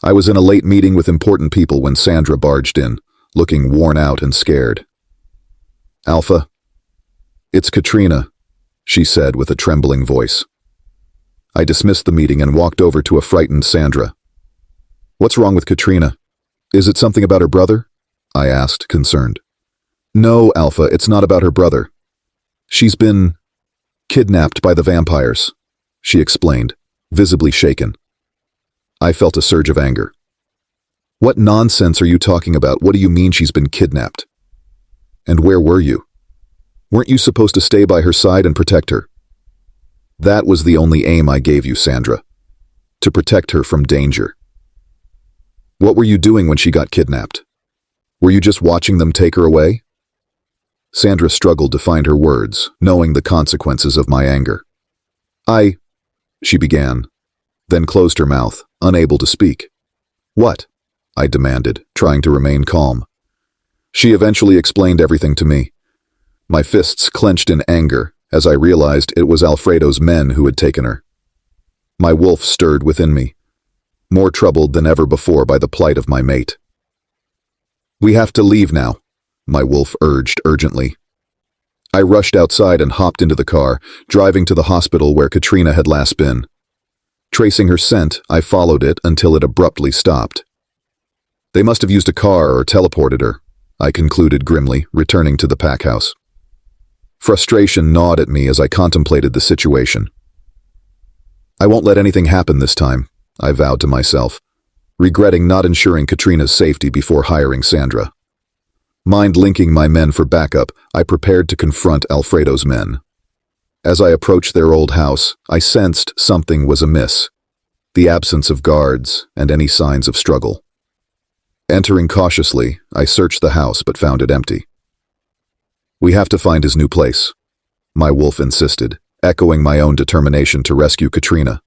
I was in a late meeting with important people when Sandra barged in, looking worn out and scared. "Alpha, it's Katrina," she said with a trembling voice. I dismissed the meeting and walked over to a frightened Sandra. "What's wrong with Katrina? Is it something about her brother?" I asked, concerned. "No, Alpha, it's not about her brother. She's been kidnapped by the vampires," she explained, visibly shaken. I felt a surge of anger. "What nonsense are you talking about? What do you mean she's been kidnapped? And where were you? Weren't you supposed to stay by her side and protect her?" "That was the only aim I gave you, Sandra. To protect her from danger." "What were you doing when she got kidnapped? Were you just watching them take her away?" Sandra struggled to find her words, knowing the consequences of my anger. She began, then closed her mouth, unable to speak. "What?" I demanded, trying to remain calm. She eventually explained everything to me. My fists clenched in anger as I realized it was Alfredo's men who had taken her. My wolf stirred within me, more troubled than ever before by the plight of my mate. "We have to leave now," my wolf urged urgently. I rushed outside and hopped into the car, driving to the hospital where Katrina had last been. Tracing her scent, I followed it until it abruptly stopped. They must have used a car or teleported her, I concluded grimly, returning to the pack house. Frustration gnawed at me as I contemplated the situation. "I won't let anything happen this time," I vowed to myself, regretting not ensuring Katrina's safety before hiring Sandra. Mind-linking my men for backup, I prepared to confront Alfredo's men. As I approached their old house, I sensed something was amiss, the absence of guards and any signs of struggle. Entering cautiously, I searched the house but found it empty. "We have to find his new place," my wolf insisted, echoing my own determination to rescue Katrina.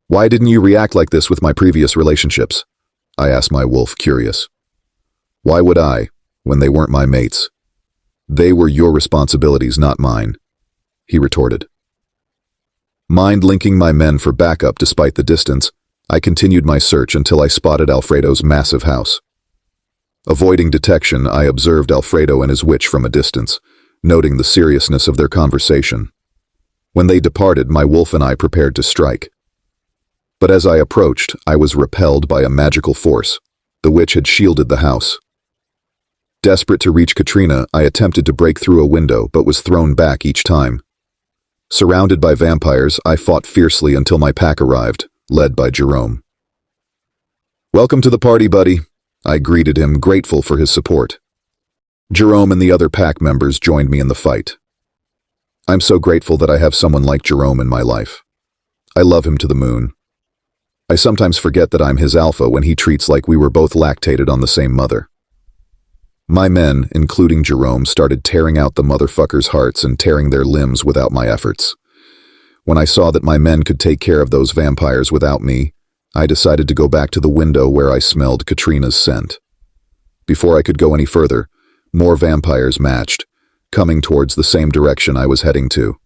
"Why didn't you react like this with my previous relationships?" I asked my wolf, curious. "Why would I, when they weren't my mates? They were your responsibilities, not mine," he retorted. Mind-linking my men for backup despite the distance, I continued my search until I spotted Alfredo's massive house. Avoiding detection, I observed Alfredo and his witch from a distance, noting the seriousness of their conversation. When they departed, my wolf and I prepared to strike. But as I approached, I was repelled by a magical force. The witch had shielded the house. Desperate to reach Katrina, I attempted to break through a window but was thrown back each time. Surrounded by vampires, I fought fiercely until my pack arrived, led by Jerome. "Welcome to the party, buddy," I greeted him, grateful for his support. Jerome and the other pack members joined me in the fight. I'm so grateful that I have someone like Jerome in my life. I love him to the moon. I sometimes forget that I'm his alpha when he treats like we were both lactated on the same mother. My men, including Jerome, started tearing out the motherfuckers' hearts and tearing their limbs without my efforts. When I saw that my men could take care of those vampires without me, I decided to go back to the window where I smelled Katrina's scent. Before I could go any further, more vampires matched, coming towards the same direction I was heading to.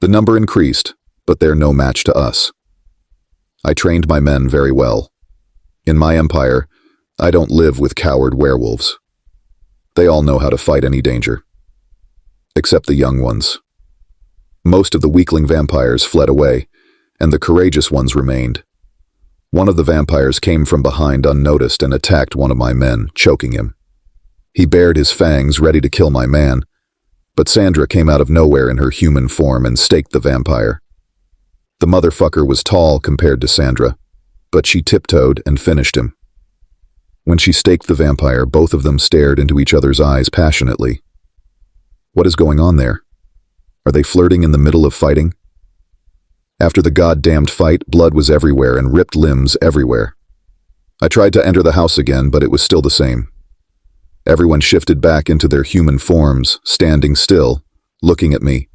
The number increased, but they're no match to us. I trained my men very well. In my empire, I don't live with coward werewolves. They all know how to fight any danger. Except the young ones. Most of the weakling vampires fled away, and the courageous ones remained. One of the vampires came from behind unnoticed and attacked one of my men, choking him. He bared his fangs, ready to kill my man, but Sandra came out of nowhere in her human form and staked the vampire. The motherfucker was tall compared to Sandra, but she tiptoed and finished him. When she staked the vampire, both of them stared into each other's eyes passionately. What is going on there? Are they flirting in the middle of fighting? After the goddamned fight, blood was everywhere and ripped limbs everywhere. I tried to enter the house again, but it was still the same. Everyone shifted back into their human forms, standing still, looking at me.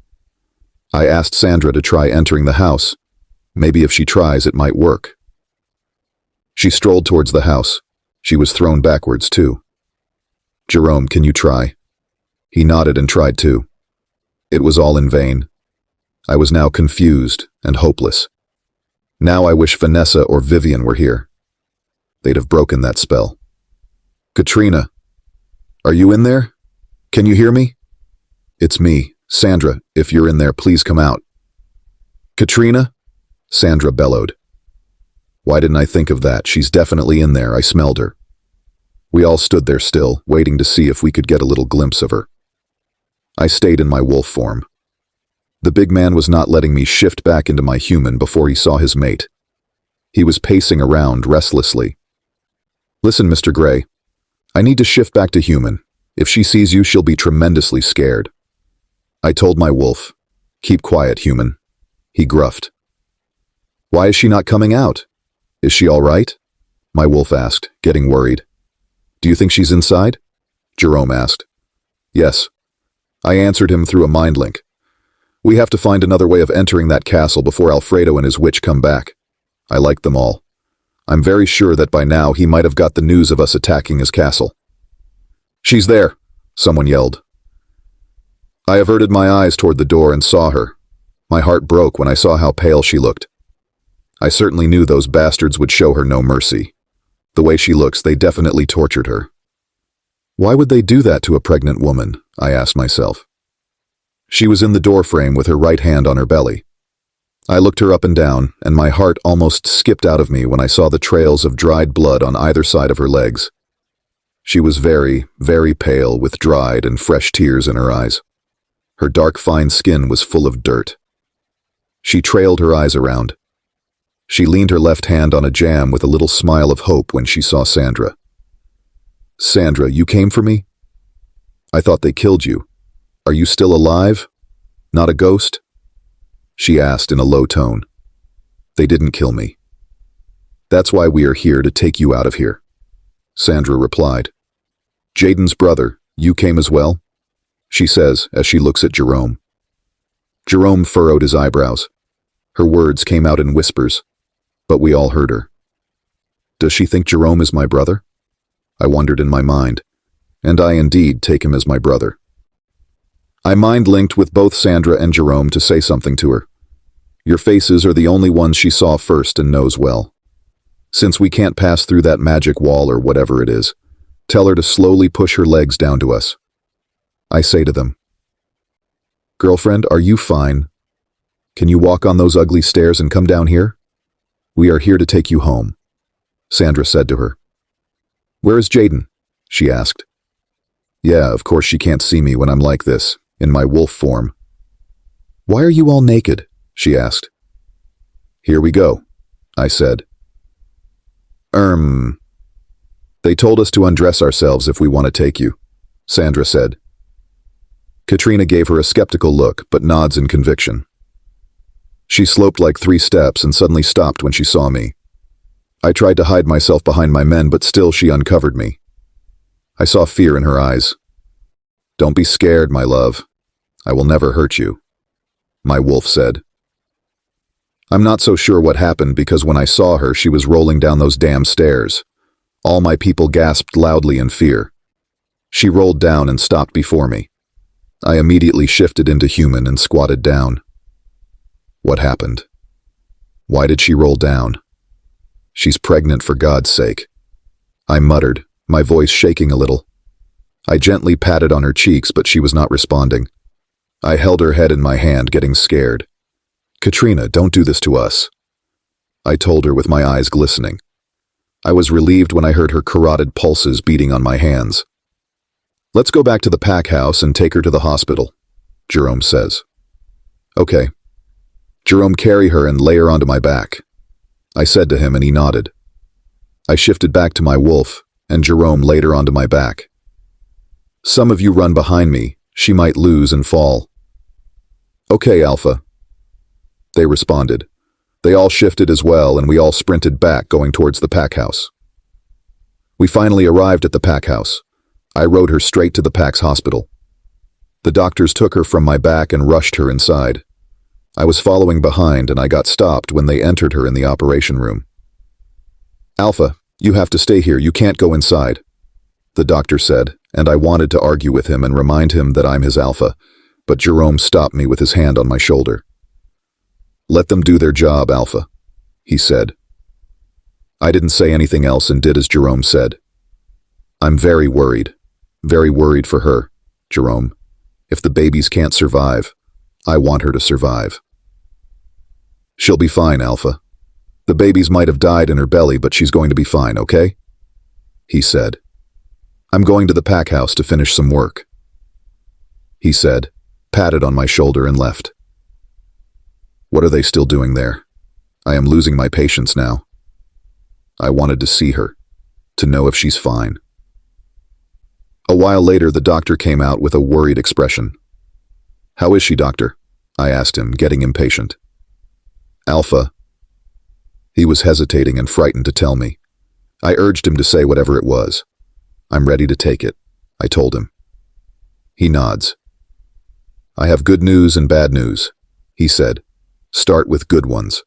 I asked Sandra to try entering the house. Maybe if she tries, it might work. She strolled towards the house. She was thrown backwards, too. "Jerome, can you try?" He nodded and tried too. It was all in vain. I was now confused and hopeless. Now I wish Vanessa or Vivian were here. they'd have broken that spell. Katrina, are you in there? Can you hear me? It's me, Sandra. If you're in there, please come out. Katrina? Sandra bellowed. Why didn't I think of that? She's definitely in there. I smelled her. We all stood there still, waiting to see if we could get a little glimpse of her. I stayed in my wolf form. The big man was not letting me shift back into my human before he saw his mate. He was pacing around restlessly. Listen, Mr. Gray, I need to shift back to human. If she sees you, she'll be tremendously scared. I told my wolf, keep quiet, human. He gruffed. Why is she not coming out? Is she all right? My wolf asked, getting worried. Do you think she's inside? Jerome asked. Yes. I answered him through a mind link. We have to find another way of entering that castle before Alfredo and his witch come back. I like them all. I'm very sure that by now he might have got the news of us attacking his castle. She's there, someone yelled. I averted my eyes toward the door and saw her. My heart broke when I saw how pale she looked. I certainly knew those bastards would show her no mercy. The way she looks, they definitely tortured her. Why would they do that to a pregnant woman? I asked myself. She was in the doorframe with her right hand on her belly. I looked her up and down, and my heart almost skipped out of me when I saw the trails of dried blood on either side of her legs. She was very, very pale, with dried and fresh tears in her eyes. Her dark, fine skin was full of dirt. She trailed her eyes around. She leaned her left hand on a jam with a little smile of hope when she saw Sandra. Sandra, you came for me? I thought they killed you. Are you still alive? Not a ghost? She asked in a low tone. They didn't kill me. That's why we are here, to take you out of here. Sandra replied. Jayden's brother, you came as well? She says as she looks at Jerome. Jerome furrowed his eyebrows. Her words came out in whispers, but we all heard her. Does she think Jerome is my brother? I wondered in my mind, and I indeed take him as my brother. I mind-linked with both Sandra and Jerome to say something to her. Your faces are the only ones she saw first and knows well. Since we can't pass through that magic wall or whatever it is, tell her to slowly push her legs down to us. I say to them, Girlfriend, are you fine? Can you walk on those ugly stairs and come down here? We are here to take you home, Sandra said to her. Where is Jayden? She asked. Yeah, of course she can't see me when I'm like this, in my wolf form. Why are you all naked? She asked. Here we go, I said. They told us to undress ourselves if we want to take you, Sandra said. Katrina gave her a skeptical look, but nods in conviction. She sloped like 3 steps and suddenly stopped when she saw me. I tried to hide myself behind my men, but still she uncovered me. I saw fear in her eyes. Don't be scared, my love. I will never hurt you, my wolf said. I'm not so sure what happened because when I saw her, she was rolling down those damn stairs. All my people gasped loudly in fear. She rolled down and stopped before me. I immediately shifted into human and squatted down. What happened? Why did she roll down? She's pregnant, for God's sake. I muttered, my voice shaking a little. I gently patted on her cheeks, but she was not responding. I held her head in my hand, getting scared. Katrina, don't do this to us, I told her with my eyes glistening. I was relieved when I heard her carotid pulses beating on my hands. Let's go back to the pack house and take her to the hospital, Jerome says. Okay. Jerome, carry her and lay her onto my back, I said to him, and he nodded. I shifted back to my wolf, and Jerome laid her onto my back. Some of you run behind me. She might lose and fall. Okay, Alpha. They responded. They all shifted as well, and we all sprinted back, going towards the pack house. We finally arrived at the pack house. I rode her straight to the pack's hospital. The doctors took her from my back and rushed her inside. I was following behind, and I got stopped when they entered her in the operation room. Alpha, you have to stay here. You can't go inside, the doctor said, and I wanted to argue with him and remind him that I'm his alpha, but Jerome stopped me with his hand on my shoulder. Let them do their job, Alpha, he said. I didn't say anything else and did as Jerome said. I'm very worried for her, Jerome. If the babies can't survive, I want her to survive. She'll be fine, Alpha. The babies might have died in her belly, but she's going to be fine, okay? He said. I'm going to the pack house to finish some work. He said, patted on my shoulder and left. What are they still doing there? I am losing my patience now. I wanted to see her, to know if she's fine. A while later, the doctor came out with a worried expression. How is she, doctor? I asked him, getting impatient. Alpha. He was hesitating and frightened to tell me. I urged him to say whatever it was. I'm ready to take it, I told him. He nods. I have good news and bad news, he said. Start with good ones.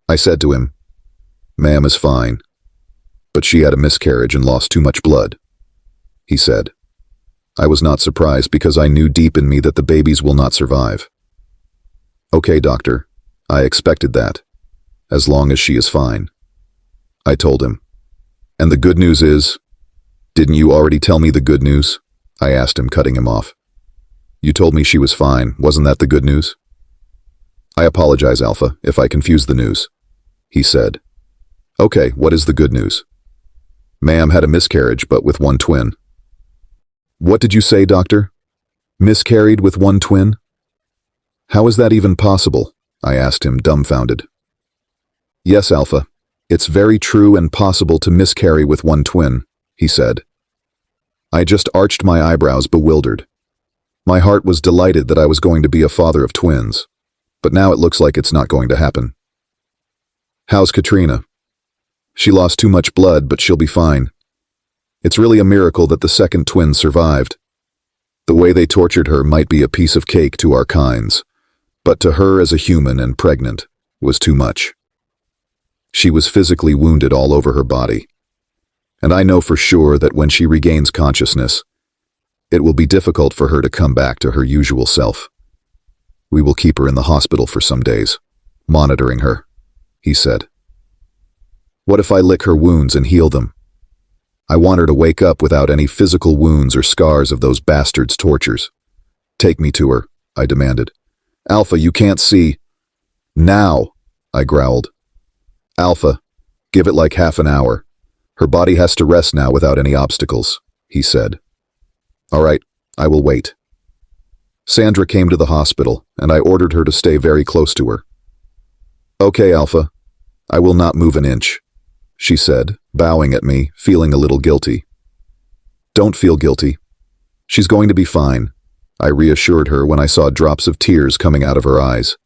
I said to him, Ma'am is fine, but she had a miscarriage and lost too much blood. He said. I was not surprised because I knew deep in me that the babies will not survive. Okay, doctor, I expected that, as long as she is fine. I told him. And the good news is, didn't you already tell me the good news? I asked him, cutting him off. You told me she was fine, wasn't that the good news? I apologize, Alpha, if I confused the news, he said. Okay, what is the good news? Ma'am had a miscarriage, but with one twin. What did you say, doctor? Miscarried with one twin? How is that even possible? I asked him, dumbfounded. Yes, Alpha. It's very true and possible to miscarry with one twin, he said. I just arched my eyebrows, bewildered. My heart was delighted that I was going to be a father of twins, but now it looks like it's not going to happen. How's Katrina? She lost too much blood, but she'll be fine. It's really a miracle that the second twin survived. The way they tortured her might be a piece of cake to our kinds, but to her as a human and pregnant was too much. She was physically wounded all over her body, and I know for sure that when she regains consciousness, it will be difficult for her to come back to her usual self. We will keep her in the hospital for some days, monitoring her, he said. What if I lick her wounds and heal them? I want her to wake up without any physical wounds or scars of those bastards' tortures. Take me to her, I demanded. Alpha, you can't see. Now, I growled. Alpha, give it like half an hour. Her body has to rest now without any obstacles, he said. All right, I will wait. Sandra came to the hospital, and I ordered her to stay very close to her. Okay, Alpha, I will not move an inch, she said, bowing at me, feeling a little guilty. Don't feel guilty. She's going to be fine, I reassured her when I saw drops of tears coming out of her eyes.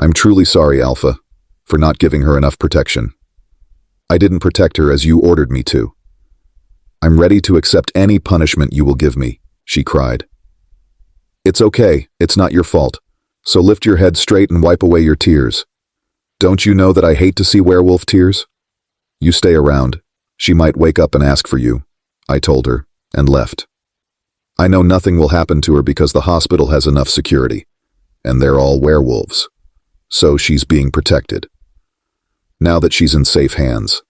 I'm truly sorry, Alpha, for not giving her enough protection. I didn't protect her as you ordered me to. I'm ready to accept any punishment you will give me, she cried. It's okay, it's not your fault, so lift your head straight and wipe away your tears. Don't you know that I hate to see werewolf tears? You stay around. She might wake up and ask for you, I told her, and left. I know nothing will happen to her because the hospital has enough security, and they're all werewolves, so she's being protected. Now that she's in safe hands,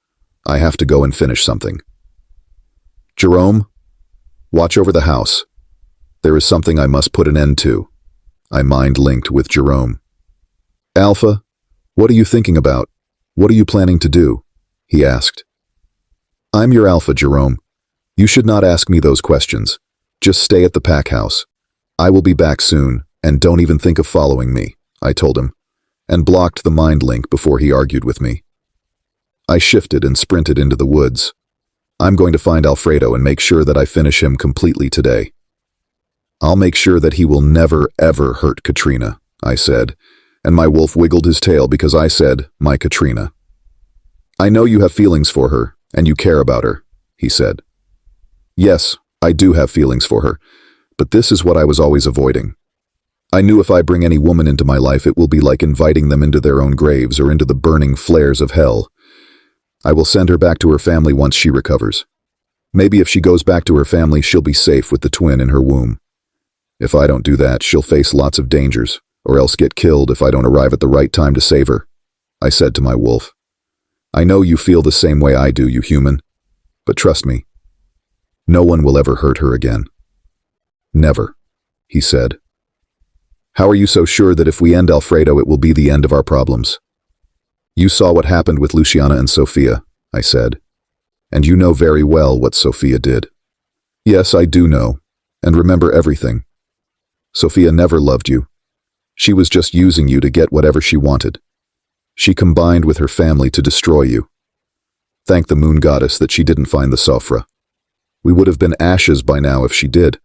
I have to go and finish something. Jerome, watch over the house. There is something I must put an end to. I mind-linked with Jerome. Alpha, what are you thinking about? What are you planning to do? He asked. I'm your Alpha, Jerome. You should not ask me those questions. Just stay at the pack house. I will be back soon, and don't even think of following me, I told him, and blocked the mind link before he argued with me. I shifted and sprinted into the woods. I'm going to find Alfredo and make sure that I finish him completely today. I'll make sure that he will never, ever hurt Katrina, I said, and my wolf wiggled his tail because I said, my Katrina. I know you have feelings for her, and you care about her, he said. Yes, I do have feelings for her, but this is what I was always avoiding. I knew if I bring any woman into my life, it will be like inviting them into their own graves or into the burning flares of hell. I will send her back to her family once she recovers. Maybe if she goes back to her family, she'll be safe with the twin in her womb. If I don't do that, she'll face lots of dangers, or else get killed if I don't arrive at the right time to save her, I said to my wolf. I know you feel the same way I do, you human. But trust me, no one will ever hurt her again. Never, he said. How are you so sure that if we end Alfredo, it will be the end of our problems? You saw what happened with Luciana and Sophia, I said. And you know very well what Sophia did. Yes, I do know, and remember everything. Sophia never loved you. She was just using you to get whatever she wanted. She combined with her family to destroy you. Thank the moon goddess that she didn't find the Sofra. We would have been ashes by now if she did.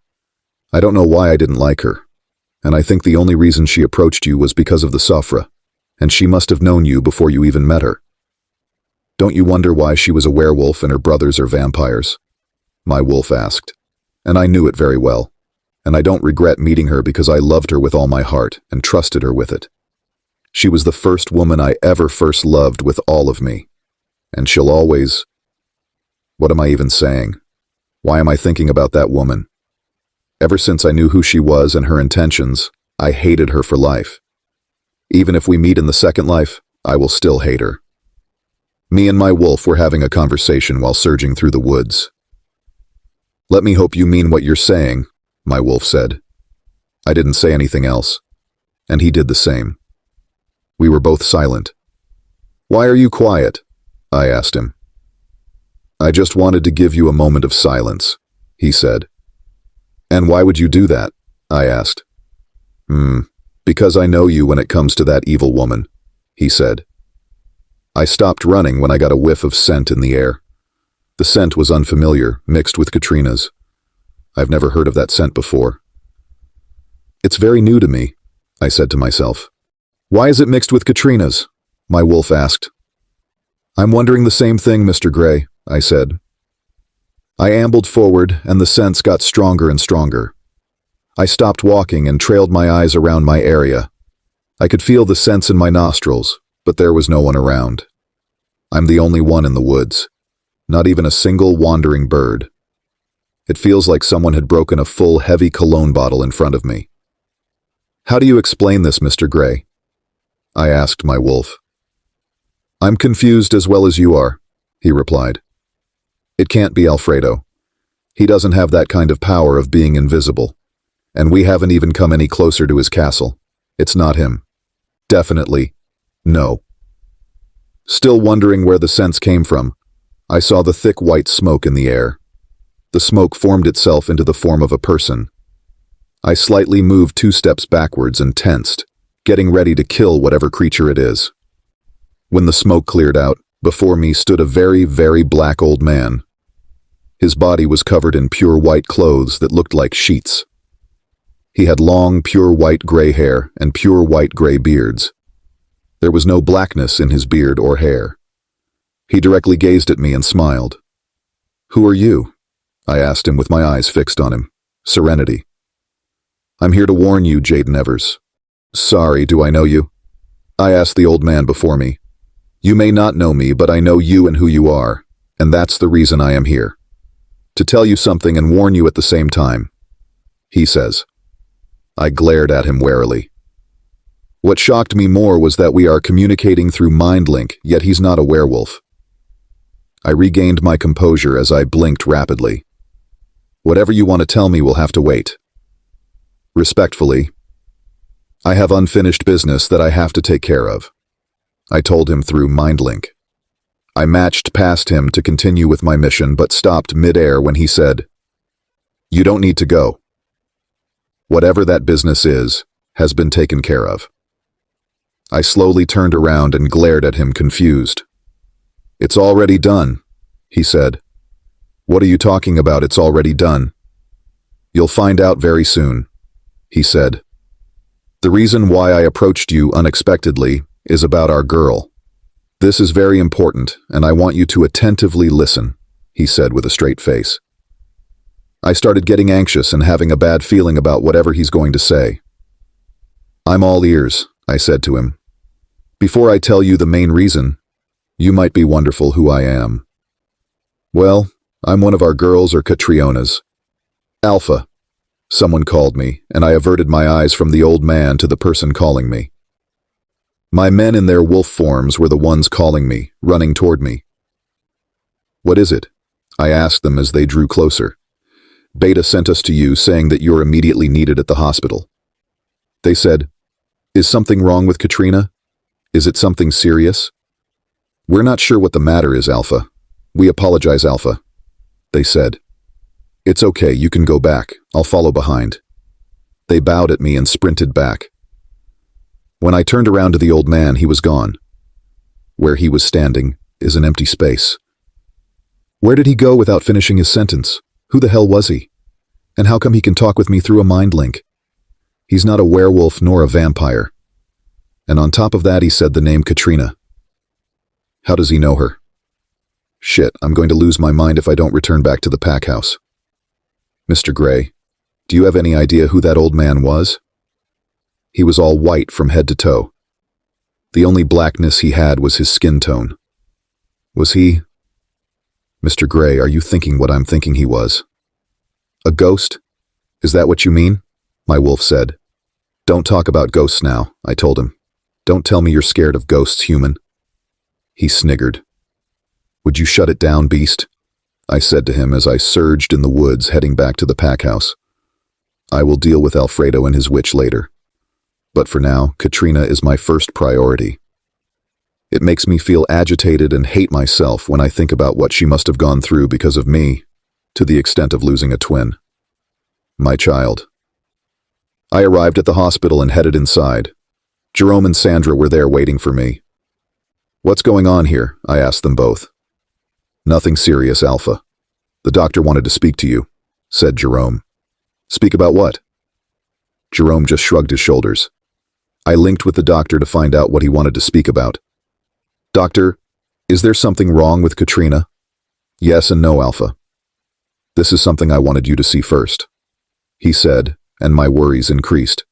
I don't know why I didn't like her, and I think the only reason she approached you was because of the Sofra, and she must have known you before you even met her. Don't you wonder why she was a werewolf and her brothers are vampires? My wolf asked, and I knew it very well, and I don't regret meeting her because I loved her with all my heart and trusted her with it. She was the first woman I ever first loved with all of me, and she'll always... What am I even saying? Why am I thinking about that woman? Ever since I knew who she was and her intentions, I hated her for life. Even if we meet in the second life, I will still hate her. Me and my wolf were having a conversation while surging through the woods. Let me hope you mean what you're saying, my wolf said. I didn't say anything else, and he did the same. We were both silent. Why are you quiet? I asked him. I just wanted to give you a moment of silence, he said. And why would you do that? I asked. Because I know you when it comes to that evil woman, he said. I stopped running when I got a whiff of scent in the air. The scent was unfamiliar, mixed with Katrina's. I've never heard of that scent before. It's very new to me, I said to myself. Why is it mixed with Katrina's? My wolf asked. I'm wondering the same thing, Mr. Gray, I said. I ambled forward, and the scents got stronger and stronger. I stopped walking and trailed my eyes around my area. I could feel the scents in my nostrils, but there was no one around. I'm the only one in the woods. Not even a single wandering bird. It feels like someone had broken a full, heavy cologne bottle in front of me. How do you explain this, Mr. Gray? I asked my wolf. I'm confused as well as you are, he replied. It can't be Alfredo. He doesn't have that kind of power of being invisible. And we haven't even come any closer to his castle. It's not him. Definitely, no. Still wondering where the scents came from, I saw the thick white smoke in the air. The smoke formed itself into the form of a person. I slightly moved 2 steps backwards and tensed, getting ready to kill whatever creature it is. When the smoke cleared out, before me stood a very, very black old man. His body was covered in pure white clothes that looked like sheets. He had long, pure white gray hair and pure white gray beards. There was no blackness in his beard or hair. He directly gazed at me and smiled. Who are you? I asked him with my eyes fixed on him. Serenity. I'm here to warn you, Jayden Evers. Sorry, do I know you? I asked the old man before me. You may not know me, but I know you and who you are, and that's the reason I am here. To tell you something and warn you at the same time, he says. I glared at him warily. What shocked me more was that we are communicating through mind link, yet he's not a werewolf. I regained my composure as I blinked rapidly. Whatever you want to tell me will have to wait. Respectfully, I have unfinished business that I have to take care of. I told him through mind link. I matched past him to continue with my mission, but stopped mid-air when he said, You don't need to go. Whatever that business is, has been taken care of. I slowly turned around and glared at him confused. It's already done, he said. What are you talking about? It's already done. You'll find out very soon, he said. The reason why I approached you unexpectedly is about our girl. This is very important, and I want you to attentively listen, he said with a straight face. I started getting anxious and having a bad feeling about whatever he's going to say. I'm all ears, I said to him. Before I tell you the main reason, you might be wonderful who I am. Well, I'm one of our girls or Catrionas. Alpha, someone called me, and I averted my eyes from the old man to the person calling me. My men in their wolf forms were the ones calling me, running toward me. "What is it?" I asked them as they drew closer. "Beta sent us to you saying that you're immediately needed at the hospital." They said, "Is something wrong with Katrina? Is it something serious?" "We're not sure what the matter is, Alpha. We apologize, Alpha," they said. "It's okay, you can go back. I'll follow behind." They bowed at me and sprinted back. When I turned around to the old man, he was gone. Where he was standing is an empty space. Where did he go without finishing his sentence? Who the hell was he? And how come he can talk with me through a mind link? He's not a werewolf nor a vampire. And on top of that, he said the name Katrina. How does he know her? Shit, I'm going to lose my mind if I don't return back to the pack house. Mr. Gray, do you have any idea who that old man was? He was all white from head to toe. The only blackness he had was his skin tone. Was he... Mr. Gray, are you thinking what I'm thinking he was? A ghost? Is that what you mean? My wolf said. Don't talk about ghosts now, I told him. Don't tell me you're scared of ghosts, human. He sniggered. Would you shut it down, beast? I said to him as I surged in the woods heading back to the pack house. I will deal with Alfredo and his witch later. But for now, Katrina is my first priority. It makes me feel agitated and hate myself when I think about what she must have gone through because of me, to the extent of losing a twin. My child. I arrived at the hospital and headed inside. Jerome and Sandra were there waiting for me. What's going on here? I asked them both. Nothing serious, Alpha. The doctor wanted to speak to you, said Jerome. Speak about what? Jerome just shrugged his shoulders. I linked with the doctor to find out what he wanted to speak about. Doctor, is there something wrong with Katrina? Yes and no, Alpha. This is something I wanted you to see first, he said, and my worries increased.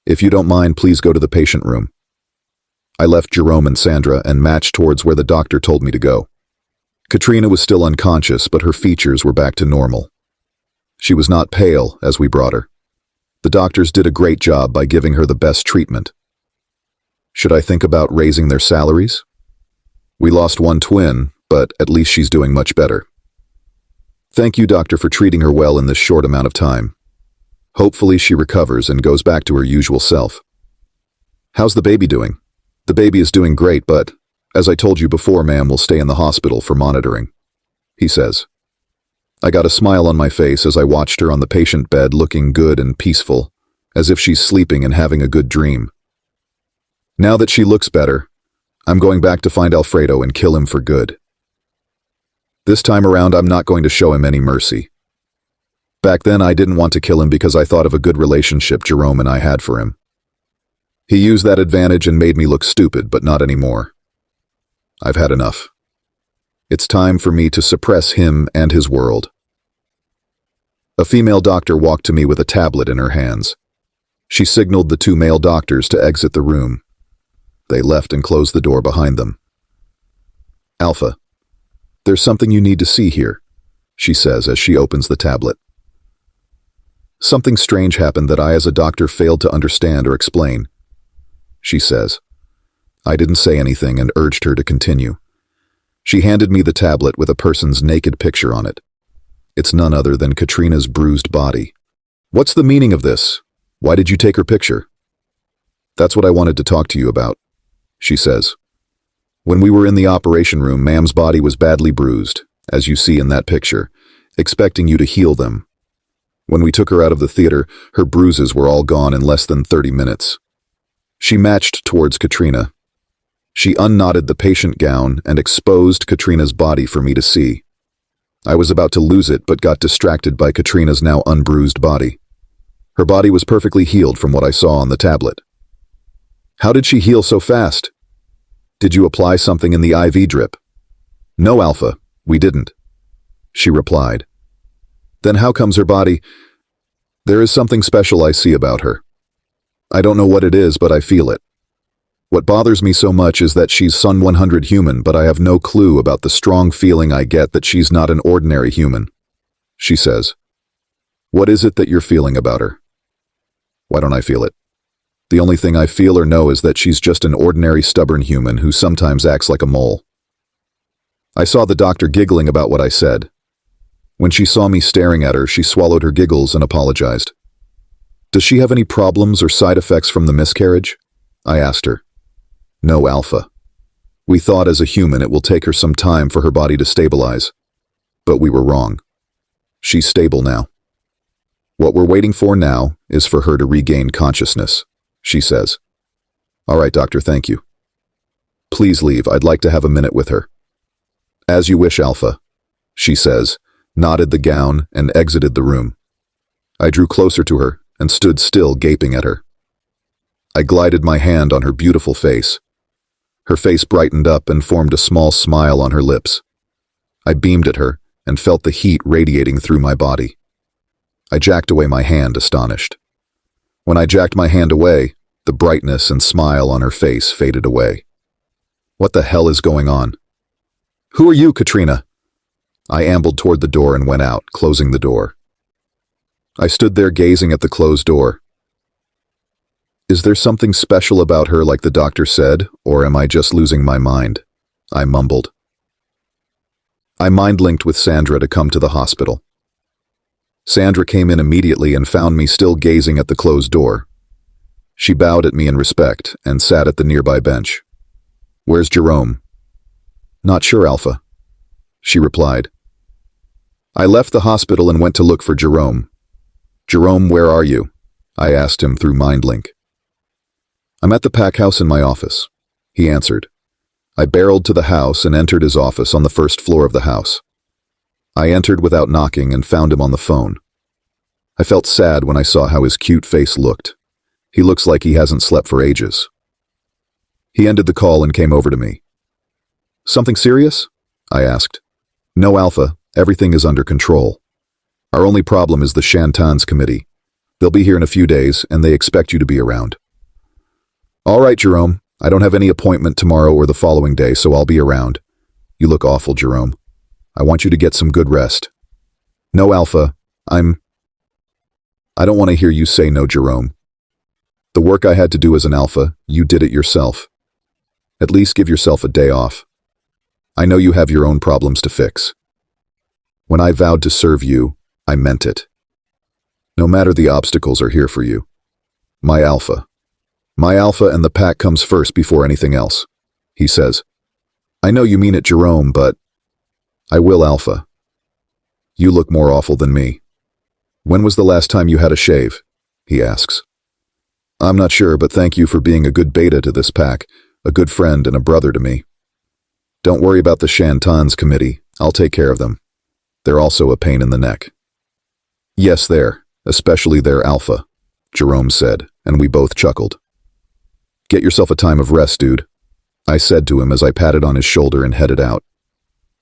If you don't mind, please go to the patient room. I left Jerome and Sandra and matched towards where the doctor told me to go. Katrina was still unconscious, but her features were back to normal. She was not pale as we brought her. The doctors did a great job by giving her the best treatment. Should I think about raising their salaries? We lost one twin, but at least she's doing much better. Thank you, doctor, for treating her well in this short amount of time. Hopefully she recovers and goes back to her usual self. How's the baby doing? The baby is doing great, but, as I told you before, ma'am, will stay in the hospital for monitoring, he says. I got a smile on my face as I watched her on the patient bed looking good and peaceful, as if she's sleeping and having a good dream. Now that she looks better, I'm going back to find Alfredo and kill him for good. This time around, I'm not going to show him any mercy. Back then, I didn't want to kill him because I thought of a good relationship Jerome and I had for him. He used that advantage and made me look stupid, but not anymore. I've had enough. It's time for me to suppress him and his world. A female doctor walked to me with a tablet in her hands. She signaled the two male doctors to exit the room. They left and closed the door behind them. Alpha, there's something you need to see here, she says as she opens the tablet. Something strange happened that I as a doctor failed to understand or explain, she says. I didn't say anything and urged her to continue. She handed me the tablet with a person's naked picture on it. It's none other than Katrina's bruised body. What's the meaning of this? Why did you take her picture? That's what I wanted to talk to you about, she says. When we were in the operation room, ma'am's body was badly bruised, as you see in that picture, expecting you to heal them. When we took her out of the theater, her bruises were all gone in less than 30 minutes. She matched towards Katrina. She unknotted the patient gown and exposed Katrina's body for me to see. I was about to lose it, but got distracted by Katrina's now unbruised body. Her body was perfectly healed from what I saw on the tablet. How did she heal so fast? Did you apply something in the IV drip? No, Alpha, we didn't, she replied. Then how comes her body? There is something special I see about her. I don't know what it is, but I feel it. What bothers me so much is that she's Sun 100 human, but I have no clue about the strong feeling I get that she's not an ordinary human, she says. What is it that you're feeling about her? Why don't I feel it? The only thing I feel or know is that she's just an ordinary stubborn human who sometimes acts like a mole. I saw the doctor giggling about what I said. When she saw me staring at her, she swallowed her giggles and apologized. Does she have any problems or side effects from the miscarriage? I asked her. No, Alpha. We thought as a human it will take her some time for her body to stabilize. But we were wrong. She's stable now. What we're waiting for now is for her to regain consciousness, she says. All right, doctor, thank you. Please leave. I'd like to have a minute with her. As you wish, Alpha, she says, nodded the gown and exited the room. I drew closer to her and stood still gaping at her. I glided my hand on her beautiful face. Her face brightened up and formed a small smile on her lips. I beamed at her and felt the heat radiating through my body. I jacked away my hand, astonished. When I jacked my hand away, the brightness and smile on her face faded away. What the hell is going on? Who are you, Katrina? I ambled toward the door and went out, closing the door. I stood there gazing at the closed door. Is there something special about her like the doctor said, or am I just losing my mind? I mumbled. I mind-linked with Sandra to come to the hospital. Sandra came in immediately and found me still gazing at the closed door. She bowed at me in respect and sat at the nearby bench. Where's Jerome? Not sure, Alpha, she replied. I left the hospital and went to look for Jerome. Jerome, where are you? I asked him through MindLink. I'm at the pack house in my office, he answered. I barreled to the house and entered his office on the first floor of the house. I entered without knocking and found him on the phone. I felt sad when I saw how his cute face looked. He looks like he hasn't slept for ages. He ended the call and came over to me. Something serious? I asked. No, Alpha, everything is under control. Our only problem is the Shantan's committee. They'll be here in a few days and they expect you to be around. All right, Jerome. I don't have any appointment tomorrow or the following day, so I'll be around. You look awful, Jerome. I want you to get some good rest. No, Alpha. I don't want to hear you say no, Jerome. The work I had to do as an Alpha, you did it yourself. At least give yourself a day off. I know you have your own problems to fix. When I vowed to serve you, I meant it. No matter the obstacles are here for you. My Alpha. My Alpha and the pack comes first before anything else, he says. I know you mean it, Jerome, but I will, Alpha. You look more awful than me. When was the last time you had a shave? He asks. I'm not sure, but thank you for being a good beta to this pack, a good friend and a brother to me. Don't worry about the Shantan's committee. I'll take care of them. They're also a pain in the neck. Yes, especially their Alpha, Jerome said, and we both chuckled. Get yourself a time of rest, dude, I said to him as I patted on his shoulder and headed out.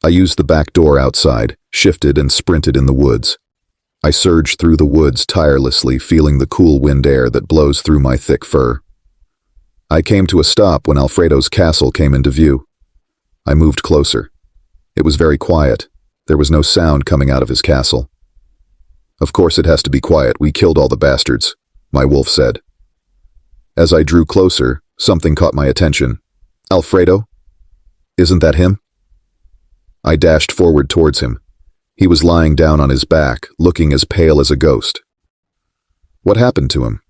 I used the back door outside, shifted and sprinted in the woods. I surged through the woods tirelessly, feeling the cool wind air that blows through my thick fur. I came to a stop when Alfredo's castle came into view. I moved closer. It was very quiet. There was no sound coming out of his castle. Of course it has to be quiet. We killed all the bastards, my wolf said. As I drew closer, something caught my attention. Alfredo? Isn't that him? I dashed forward towards him. He was lying down on his back, looking as pale as a ghost. What happened to him?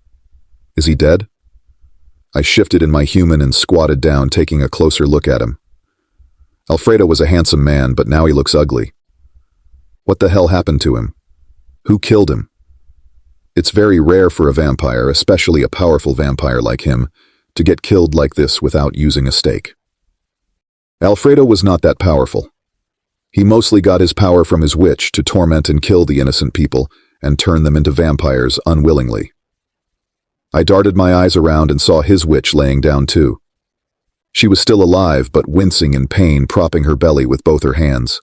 Is he dead? I shifted in my human and squatted down, taking a closer look at him. Alfredo was a handsome man, but now he looks ugly. What the hell happened to him? Who killed him? It's very rare for a vampire, especially a powerful vampire like him, to get killed like this without using a stake. Alfredo was not that powerful. He mostly got his power from his witch to torment and kill the innocent people and turn them into vampires unwillingly. I darted my eyes around and saw his witch laying down too. She was still alive, but wincing in pain, propping her belly with both her hands.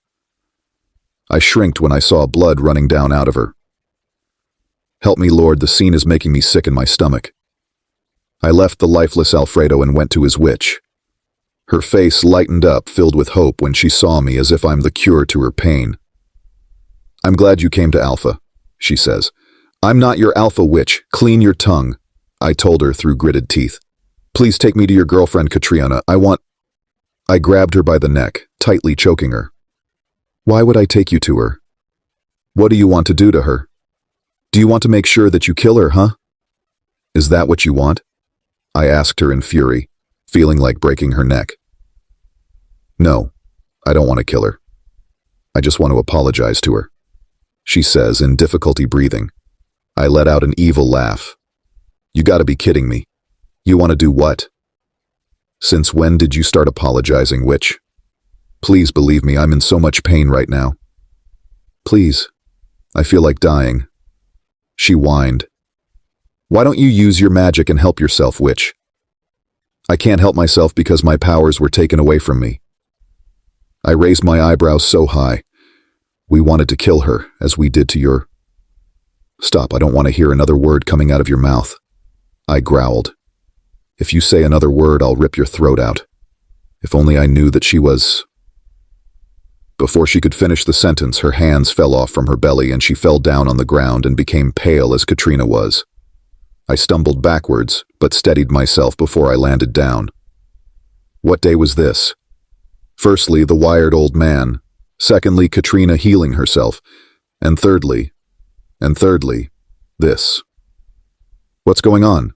I shrinked when I saw blood running down out of her. Help me, Lord, the scene is making me sick in my stomach. I left the lifeless Alfredo and went to his witch. Her face lightened up, filled with hope when she saw me, as if I'm the cure to her pain. I'm glad you came to Alpha, she says. I'm not your Alpha witch. Clean your tongue. I told her through gritted teeth. Please take me to your girlfriend, Katrina. I grabbed her by the neck, tightly choking her. Why would I take you to her? What do you want to do to her? Do you want to make sure that you kill her, huh? Is that what you want? I asked her in fury, feeling like breaking her neck. No, I don't want to kill her. I just want to apologize to her, she says in difficulty breathing. I let out an evil laugh. You gotta be kidding me. You want to do what? Since when did you start apologizing, witch? Please believe me, I'm in so much pain right now. Please, I feel like dying. She whined. Why don't you use your magic and help yourself, witch? I can't help myself because my powers were taken away from me. I raised my eyebrows so high. We wanted to kill her, as we did to your... Stop, I don't want to hear another word coming out of your mouth. I growled. If you say another word, I'll rip your throat out. If only I knew that she was... Before she could finish the sentence, her hands fell off from her belly and she fell down on the ground and became pale as Katrina was. I stumbled backwards, but steadied myself before I landed down. What day was this? Firstly, the wired old man. Secondly, Katrina healing herself. And thirdly, this. What's going on?